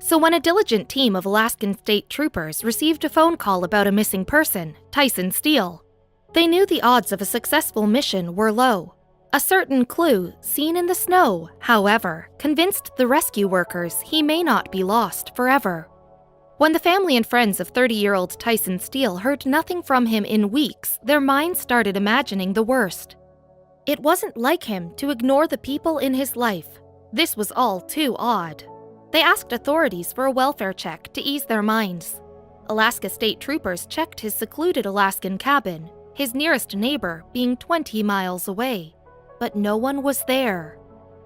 So when a diligent team of Alaskan state troopers received a phone call about a missing person, Tyson Steele, they knew the odds of a successful mission were low. A certain clue, seen in the snow, however, convinced the rescue workers he may not be lost forever. When the family and friends of 30-year-old Tyson Steele heard nothing from him in weeks, their minds started imagining the worst. It wasn't like him to ignore the people in his life. This was all too odd. They asked authorities for a welfare check to ease their minds. Alaska state troopers checked his secluded Alaskan cabin, his nearest neighbor being 20 miles away. But no one was there.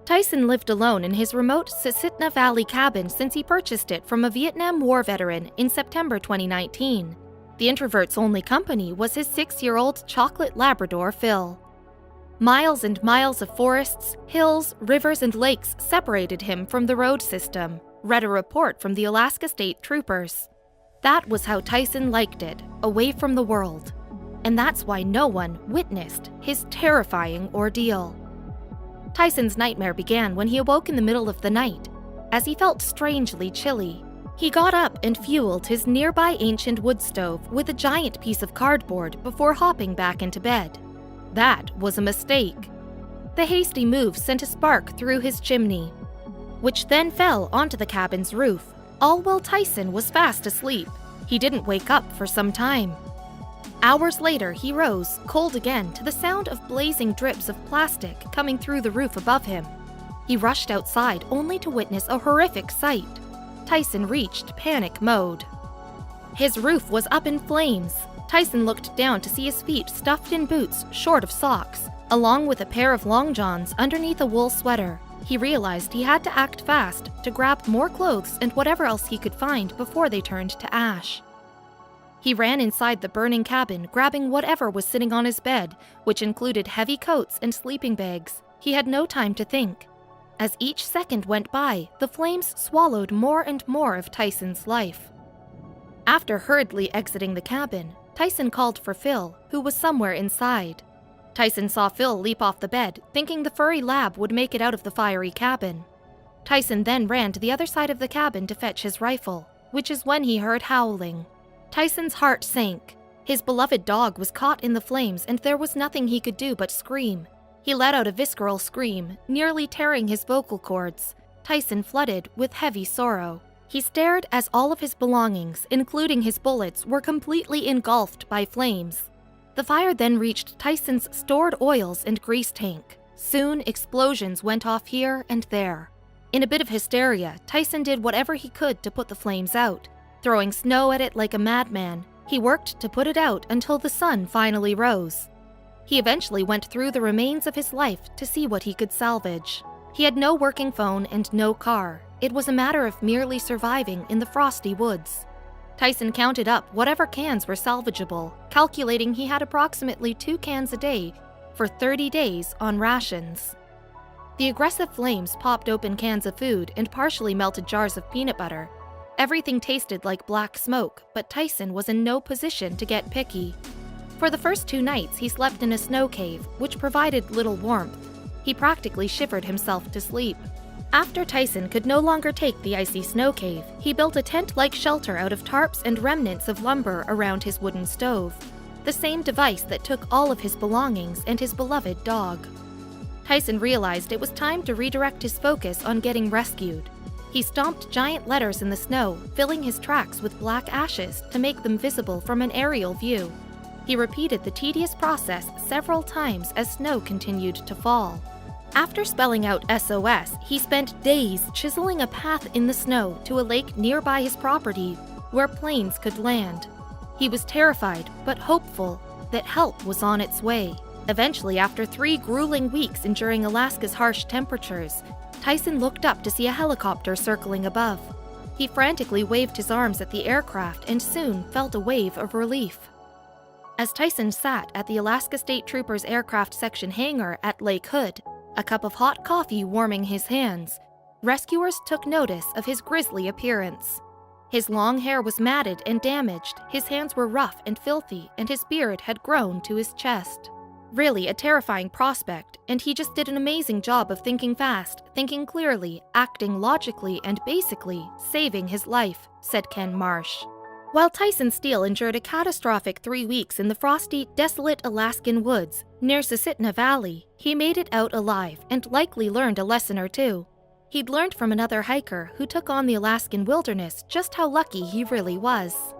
Tyson lived alone in his remote Susitna Valley cabin since he purchased it from a Vietnam War veteran in September 2019. The introvert's only company was his 6-year-old chocolate Labrador, Phil. Miles and miles of forests, hills, rivers, and lakes separated him from the road system, read a report from the Alaska State Troopers. That was how Tyson liked it, away from the world. And that's why no one witnessed his terrifying ordeal. Tyson's nightmare began when he awoke in the middle of the night. As he felt strangely chilly, he got up and fueled his nearby ancient wood stove with a giant piece of cardboard before hopping back into bed. That was a mistake. The hasty move sent a spark through his chimney, which then fell onto the cabin's roof, all while Tyson was fast asleep. He didn't wake up for some time. Hours later, he rose, cold again, to the sound of blazing drips of plastic coming through the roof above him. He rushed outside only to witness a horrific sight. Tyson reached panic mode. His roof was up in flames. Tyson looked down to see his feet stuffed in boots short of socks, along with a pair of long johns underneath a wool sweater. He realized he had to act fast to grab more clothes and whatever else he could find before they turned to ash. He ran inside the burning cabin, grabbing whatever was sitting on his bed, which included heavy coats and sleeping bags. He had no time to think. As each second went by, the flames swallowed more and more of Tyson's life. After hurriedly exiting the cabin, Tyson called for Phil, who was somewhere inside. Tyson saw Phil leap off the bed, thinking the furry lab would make it out of the fiery cabin. Tyson then ran to the other side of the cabin to fetch his rifle, which is when he heard howling. Tyson's heart sank. His beloved dog was caught in the flames and there was nothing he could do but scream. He let out a visceral scream, nearly tearing his vocal cords. Tyson flooded with heavy sorrow. He stared as all of his belongings, including his bullets, were completely engulfed by flames. The fire then reached Tyson's stored oils and grease tank. Soon, explosions went off here and there. In a bit of hysteria, Tyson did whatever he could to put the flames out. Throwing snow at it like a madman, he worked to put it out until the sun finally rose. He eventually went through the remains of his life to see what he could salvage. He had no working phone and no car. It was a matter of merely surviving in the frosty woods. Tyson counted up whatever cans were salvageable, calculating he had approximately 2 cans a day for 30 days on rations. The aggressive flames popped open cans of food and partially melted jars of peanut butter. Everything tasted like black smoke, but Tyson was in no position to get picky. For the first 2 nights, he slept in a snow cave, which provided little warmth. He practically shivered himself to sleep. After Tyson could no longer take the icy snow cave, he built a tent-like shelter out of tarps and remnants of lumber around his wooden stove, the same device that took all of his belongings and his beloved dog. Tyson realized it was time to redirect his focus on getting rescued. He stomped giant letters in the snow, filling his tracks with black ashes to make them visible from an aerial view. He repeated the tedious process several times as snow continued to fall. After spelling out SOS, he spent days chiseling a path in the snow to a lake nearby his property where planes could land. He was terrified but hopeful that help was on its way. Eventually, after 3 grueling weeks enduring Alaska's harsh temperatures, Tyson looked up to see a helicopter circling above. He frantically waved his arms at the aircraft and soon felt a wave of relief. As Tyson sat at the Alaska State Troopers Aircraft Section hangar at Lake Hood, a cup of hot coffee warming his hands, rescuers took notice of his grisly appearance. His long hair was matted and damaged, his hands were rough and filthy, and his beard had grown to his chest. Really a terrifying prospect, and he just did an amazing job of thinking fast, thinking clearly, acting logically, and basically saving his life, said Ken Marsh. While Tyson Steele endured a catastrophic 3 weeks in the frosty, desolate Alaskan woods near Susitna Valley, he made it out alive and likely learned a lesson or two. He'd learned from another hiker who took on the Alaskan wilderness just how lucky he really was.